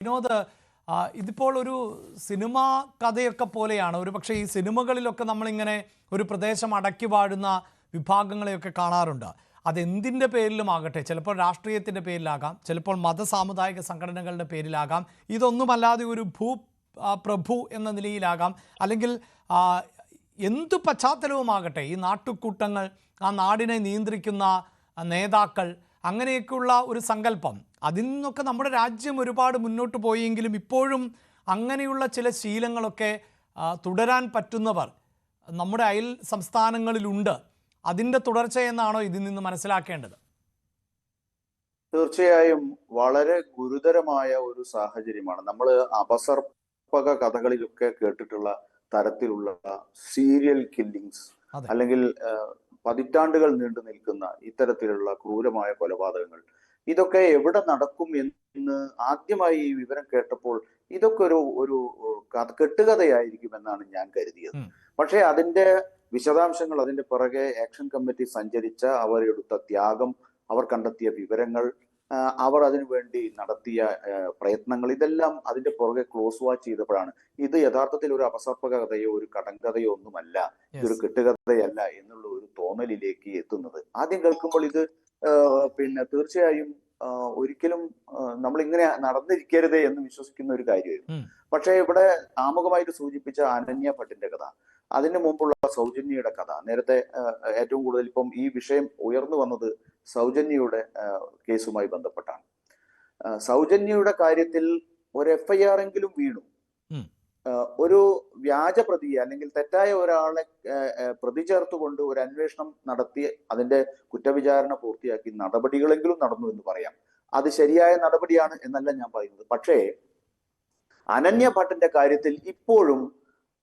വിനോദ്, ഇതിപ്പോൾ ഒരു സിനിമാ കഥയൊക്കെ പോലെയാണ്. ഒരു പക്ഷേ ഈ സിനിമകളിലൊക്കെ നമ്മളിങ്ങനെ ഒരു പ്രദേശം അടക്കി വാഴുന്ന വിഭാഗങ്ങളെയൊക്കെ കാണാറുണ്ട്. അതെന്തിൻ്റെ പേരിലുമാകട്ടെ, ചിലപ്പോൾ രാഷ്ട്രീയത്തിൻ്റെ പേരിലാകാം, ചിലപ്പോൾ മതസാമുദായിക സംഘടനകളുടെ പേരിലാകാം, ഇതൊന്നുമല്ലാതെ ഒരു പ്രഭു എന്ന നിലയിലാകാം, അല്ലെങ്കിൽ എന്തു പശ്ചാത്തലവുമാകട്ടെ, ഈ നാട്ടുകൂട്ടങ്ങൾ, ആ നാടിനെ നിയന്ത്രിക്കുന്ന നേതാക്കൾ, അങ്ങനെയൊക്കെയുള്ള ഒരു സങ്കല്പം, അതിൽ നിന്നൊക്കെ നമ്മുടെ രാജ്യം ഒരുപാട് മുന്നോട്ട് പോയെങ്കിലും ഇപ്പോഴും അങ്ങനെയുള്ള ചില ശീലങ്ങളൊക്കെ തുടരാൻ പറ്റുന്നവർ നമ്മുടെ അയൽ സംസ്ഥാനങ്ങളിലുണ്ട്. അതിൻ്റെ തുടർച്ചയെന്നാണോ ഇതിൽ നിന്ന് മനസ്സിലാക്കേണ്ടത്? തീർച്ചയായും വളരെ ഗുരുതരമായ ഒരു സാഹചര്യമാണ്. നമ്മൾ അപസർപ്പക കഥകളിലൊക്കെ കേട്ടിട്ടുള്ള തരത്തിലുള്ള സീരിയൽ കില്ലിങ്സ്, അല്ലെങ്കിൽ പതിറ്റാണ്ടുകൾ നീണ്ടു നിൽക്കുന്ന ഇത്തരത്തിലുള്ള ക്രൂരമായ കൊലപാതകങ്ങൾ, ഇതൊക്കെ എവിടെ നടക്കും എന്ന് ആദ്യമായി ഈ വിവരം കേട്ടപ്പോൾ ഇതൊക്കെ ഒരു കെട്ടുകഥയായിരിക്കുമെന്നാണ് ഞാൻ കരുതിയത്. പക്ഷേ അതിന്റെ വിശദാംശങ്ങൾ, അതിന്റെ പിറകെ ആക്ഷൻ കമ്മിറ്റി സഞ്ചരിച്ച, അവരെടുത്ത ത്യാഗം, അവർ കണ്ടെത്തിയ വിവരങ്ങൾ, അവർ അതിനുവേണ്ടി നടത്തിയ പ്രയത്നങ്ങൾ, ഇതെല്ലാം അതിന്റെ പുറകെ ക്ലോസ് വാച്ച് ചെയ്തപ്പോഴാണ് ഇത് യഥാർത്ഥത്തിൽ ഒരു അപസർപ്പക കഥയോ ഒരു കടങ്കഥയോ ഒന്നുമല്ല, ഇതൊരു കെട്ടുകഥയല്ല എന്നുള്ള ഒരു തോന്നലിലേക്ക് എത്തുന്നത്. ആദ്യം കേൾക്കുമ്പോൾ ഇത് തീർച്ചയായും ഒരിക്കലും നമ്മൾ ഇങ്ങനെ നടന്നിരിക്കരുതേ എന്ന് വിശ്വസിക്കുന്ന ഒരു കാര്യമായിരുന്നു. പക്ഷേ ഇവിടെ ആമുഖമായിട്ട് സൂചിപ്പിച്ച അനന്യ ഭട്ടിന്റെ കഥ, അതിന് മുമ്പുള്ള സൗജന്യയുടെ കഥ, നേരത്തെ ഏറ്റവും കൂടുതൽ ഇപ്പം ഈ വിഷയം ഉയർന്നു വന്നത് സൗജന്യയുടെ കേസുമായി ബന്ധപ്പെട്ടാണ്. സൗജന്യയുടെ കാര്യത്തിൽ ഒരു FIR എങ്കിലും വീണു. ഒരു വ്യാജ പ്രതിയെ അല്ലെങ്കിൽ തെറ്റായ ഒരാളെ പ്രതി ചേർത്തുകൊണ്ട് ഒരു അന്വേഷണം നടത്തി അതിന്റെ കുറ്റവിചാരണ പൂർത്തിയാക്കി നടപടികളെങ്കിലും നടന്നു എന്ന് പറയാം. അത് ശരിയായ നടപടിയാണ് എന്നല്ല ഞാൻ പറയുന്നത്. പക്ഷേ അനന്യ ഭട്ടിന്റെ കാര്യത്തിൽ ഇപ്പോഴും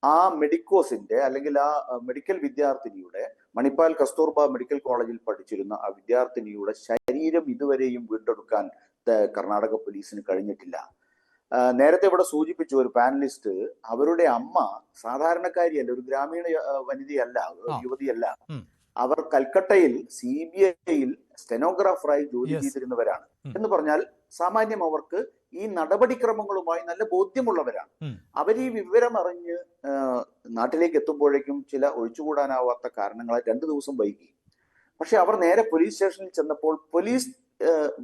ആ മെഡിക്കോസിന്റെ അല്ലെങ്കിൽ ആ മെഡിക്കൽ വിദ്യാർത്ഥിനിയുടെ, മണിപ്പാൽ കസ്തൂർബ മെഡിക്കൽ കോളേജിൽ പഠിച്ചിരുന്ന ആ വിദ്യാർത്ഥിനിയുടെ ശരീരം ഇതുവരെയും വീണ്ടെടുക്കാൻ കർണാടക പോലീസിന് കഴിഞ്ഞിട്ടില്ല. നേരത്തെ ഇവിടെ സൂചിപ്പിച്ചു ഒരു പാനലിസ്റ്റ്, അവരുടെ അമ്മ സാധാരണക്കാരിയല്ല, ഒരു ഗ്രാമീണ വനിതയല്ല, യുവതിയല്ല. അവർ കൽക്കട്ടയിൽ CBIയിൽ സ്റ്റെനോഗ്രാഫറായി ജോലി ചെയ്തിരുന്നവരാണ്. എന്ന് പറഞ്ഞാൽ സാമാന്യം അവർക്ക് ഈ നടപടിക്രമങ്ങളുമായി നല്ല ബോധ്യമുള്ളവരാണ്. അവർ ഈ വിവരം അറിഞ്ഞ് നാട്ടിലേക്ക് എത്തുമ്പോഴേക്കും ചില ഒഴിച്ചുകൂടാനാവാത്ത കാരണങ്ങളാൽ 2 ദിവസം വൈകി. പക്ഷെ അവർ നേരെ പോലീസ് സ്റ്റേഷനിൽ ചെന്നപ്പോൾ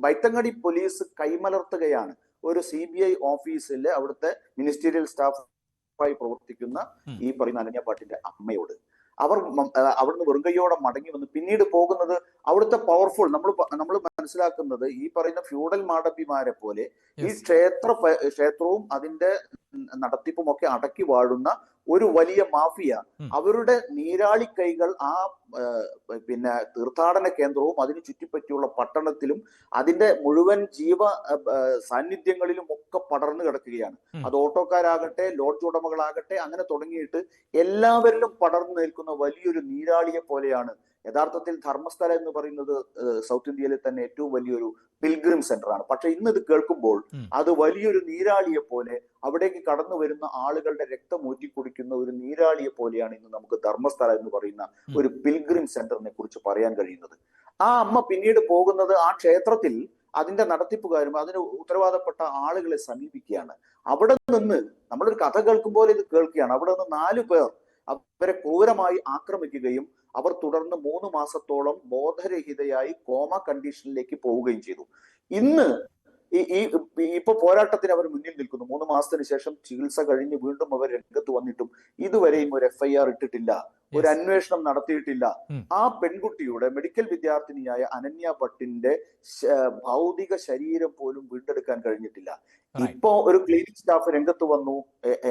ബൈത്തങ്ങടി പോലീസ് കൈമലർത്തുകയാണ് ഒരു CBI ഓഫീസിലെ അവിടുത്തെ മിനിസ്റ്റീരിയൽ സ്റ്റാഫായി പ്രവർത്തിക്കുന്ന ഈ പറയുന്ന അനന്യ ഭട്ടിന്റെ അമ്മയോട്. അവർ അവിടുന്ന് വെറുങ്കയോടെ മടങ്ങി വന്ന് പിന്നീട് പോകുന്നത് അവിടുത്തെ പവർഫുൾ, നമ്മൾ മനസ്സിലാക്കുന്നത് ഈ പറയുന്ന ഫ്യൂഡൽ മാടമ്പിമാരെ പോലെ ഈ ക്ഷേത്രവും അതിന്റെ നടത്തിപ്പും ഒക്കെ അടക്കി വാഴുന്ന ഒരു വലിയ മാഫിയ, അവരുടെ നീരാളി കൈകൾ ആ തീർത്ഥാടന കേന്ദ്രവും അതിന് ചുറ്റിപ്പറ്റിയുള്ള പട്ടണത്തിലും അതിന്റെ മുഴുവൻ സാന്നിധ്യങ്ങളിലും ഒക്കെ പടർന്നു കിടക്കുകയാണ്. അത് ഓട്ടോക്കാരാകട്ടെ, ലോഡ്ജ് ഉടമകളാകട്ടെ, അങ്ങനെ തുടങ്ങിയിട്ട് എല്ലാവരിലും പടർന്നു നിൽക്കുന്ന വലിയൊരു നീരാളിയെ പോലെയാണ്. യഥാർത്ഥത്തിൽ ധർമ്മസ്ഥല എന്ന് പറയുന്നത് സൗത്ത് ഇന്ത്യയിലെ തന്നെ ഏറ്റവും വലിയൊരു പിൽഗ്രിം സെന്റർ ആണ്. പക്ഷെ ഇന്ന് ഇത് കേൾക്കുമ്പോൾ അത് വലിയൊരു നീരാളിയെ പോലെ, അവിടേക്ക് കടന്നു വരുന്ന ആളുകളുടെ രക്തം ഊറ്റിക്കുടിക്കുന്ന ഒരു നീരാളിയെ പോലെയാണ് ഇന്ന് നമുക്ക് ധർമ്മസ്ഥല എന്ന് പറയുന്ന ഒരു പിൽഗ്രിം സെന്ററിനെ കുറിച്ച് പറയാൻ കഴിയുന്നത്. ആ അമ്മ പിന്നീട് പോകുന്നത് ആ ക്ഷേത്രത്തിൽ അതിന്റെ നടത്തിപ്പുകാരും അതിന് ഉത്തരവാദപ്പെട്ട ആളുകളെ സമീപിക്കുകയാണ്. അവിടെ നിന്ന് നമ്മളൊരു കഥ കേൾക്കുമ്പോൾ ഇത് കേൾക്കുകയാണ്. അവിടെ നിന്ന് 4 പേർ അവരെ ക്രൂരമായി ആക്രമിക്കുകയും അവർ തുടർന്ന് 3 മാസത്തോളം ബോധരഹിതയായി കോമ കണ്ടീഷനിലേക്ക് പോവുകയും ചെയ്തു. ഇന്ന് ഇപ്പൊ പോരാട്ടത്തിന് അവർ മുന്നിൽ നിൽക്കുന്നു. 3 മാസത്തിന് ശേഷം ചികിത്സ കഴിഞ്ഞ് വീണ്ടും അവർ രംഗത്ത് വന്നിട്ടും ഇതുവരെയും ഒരു FIR ഇട്ടിട്ടില്ല, ഒരു അന്വേഷണം നടത്തിയിട്ടില്ല. ആ പെൺകുട്ടിയുടെ, മെഡിക്കൽ വിദ്യാർത്ഥിനിയായ അനന്യ ഭട്ടിന്റെ ഭൗതിക ശരീരം പോലും വീണ്ടെടുക്കാൻ കഴിഞ്ഞിട്ടില്ല. ഇപ്പോ ഒരു ക്ലിനിക് സ്റ്റാഫ് രംഗത്ത് വന്നു.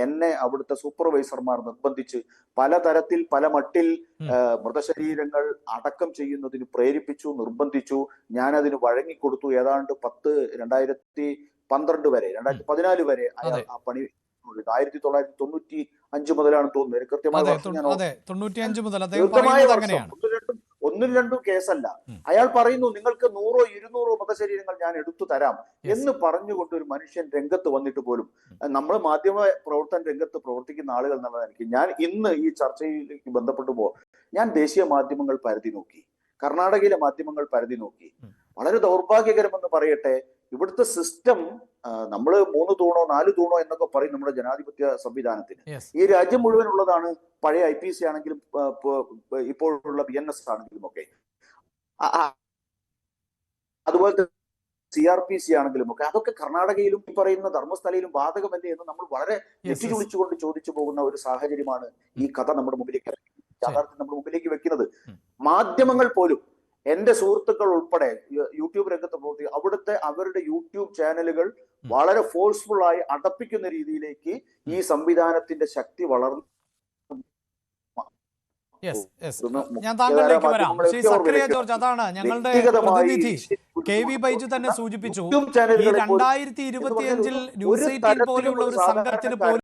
എന്നെ അവിടുത്തെ സൂപ്പർവൈസർമാർ നിർബന്ധിച്ച് പലതരത്തിൽ പല മട്ടിൽ മൃതശരീരങ്ങൾ അടക്കം ചെയ്യുന്നതിന് പ്രേരിപ്പിച്ചു, നിർബന്ധിച്ചു. ഞാനതിന് വഴങ്ങിക്കൊടുത്തു. ഏതാണ്ട് 2012 വരെ, 2014 വരെ ആ പണി 1995 മുതലാണ് തോന്നുന്നത്. കൃത്യമായ 1-2 കേസല്ല. അയാൾ പറയുന്നു, നിങ്ങൾക്ക് 100-200 മൃതശരീരങ്ങൾ ഞാൻ എടുത്തു തരാം എന്ന് പറഞ്ഞുകൊണ്ട് ഒരു മനുഷ്യൻ രംഗത്ത് വന്നിട്ട് പോലും, നമ്മൾ മാധ്യമ രംഗത്ത് പ്രവർത്തിക്കുന്ന ആളുകൾ എന്നുള്ളത് എനിക്ക്, ഞാൻ ഇന്ന് ഈ ചർച്ചയിലേക്ക് ബന്ധപ്പെട്ടുമ്പോൾ ഞാൻ ദേശീയ മാധ്യമങ്ങൾ പരതി നോക്കി, കർണാടകയിലെ മാധ്യമങ്ങൾ പരതി നോക്കി. വളരെ ദൗർഭാഗ്യകരമെന്ന് പറയട്ടെ, ഇവിടുത്തെ സിസ്റ്റം നമ്മൾ 3 തൂണോ 4 തൂണോ എന്നൊക്കെ പറയും നമ്മുടെ ജനാധിപത്യ സംവിധാനത്തിന്. യെസ് ഈ രാജ്യം മുഴുവൻ ഉള്ളതാണ്. പഴയ IPC ആണെങ്കിലും ഇപ്പോഴുള്ള BNS ആണെങ്കിലും ഒക്കെ, അതുപോലെ CRPC ആണെങ്കിലും ഒക്കെ, അതൊക്കെ കർണാടകയിലും ഈ പറയുന്ന ധർമ്മസ്ഥലയിലും ബാധകമല്ലേ എന്ന് നമ്മൾ വളരെ നെറ്റിച്ചുളിച്ചുകൊണ്ട് ചോദിച്ചു പോകുന്ന ഒരു സാഹചര്യമാണ് ഈ കഥ നമ്മുടെ മുമ്പിലേക്ക്, യാഥാർത്ഥ്യം നമ്മുടെ മുമ്പിലേക്ക് വെക്കുന്നത്. മാധ്യമങ്ങൾ പോലും, എന്റെ സുഹൃത്തുക്കൾ ഉൾപ്പെടെ യൂട്യൂബ് രംഗത്ത് പ്രവർത്തിക്കുക, അവിടുത്തെ അവരുടെ യൂട്യൂബ് ചാനലുകൾ വളരെ ഫോഴ്സ്ഫുൾ ആയി അടപ്പിക്കുന്ന രീതിയിലേക്ക് ഈ സംവിധാനത്തിന്റെ ശക്തി വളർന്നു. ഞാൻ താങ്കളിലേക്ക് വരാം. ശ്രീ സക്കറിയ ജോർജ്, അതാണ് ഞങ്ങളുടെ പ്രതിനിധി KV ബൈജു തന്നെ സൂചിപ്പിച്ചു. ഈ 2025 ന്യൂസ് 18 പോലെയുള്ള ഒരു സംഘത്തിന് പോലും